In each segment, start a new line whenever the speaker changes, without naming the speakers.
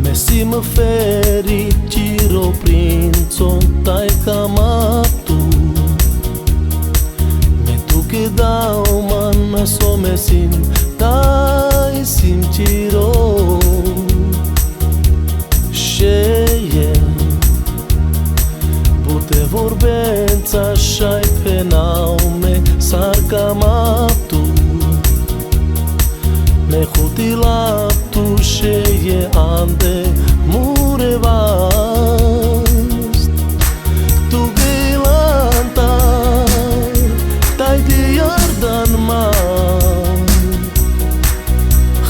Me simt fericiro prințo tai camatu Me tu que dau mana so me simt tai simciro Cheie Bute vorbența așa-i pe naume Sar camatu Me hutilatu cheie ande mure vast Tu gilanta Tai de Iordan mar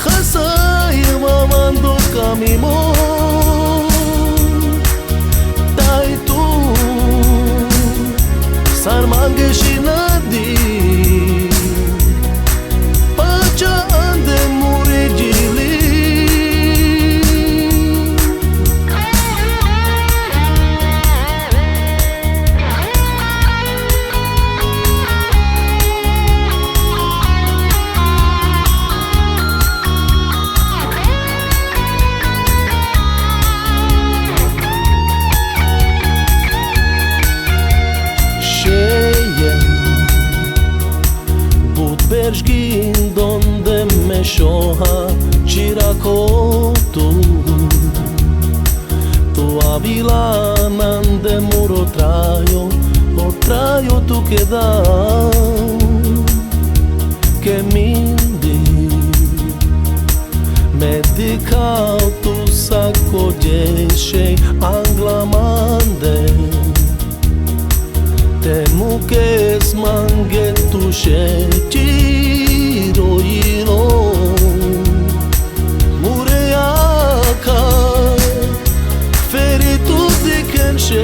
Khasai mamando camimo Tai tu Sar mange și nadi Pacea ande mure gili Berghin donde me shoha chirakotu Tu avilanan de muro trayo tu que dau Que mindi medicau tu sacogeshe anglamande Temu que smangetu chiro ilo Mureaka feritu de kenche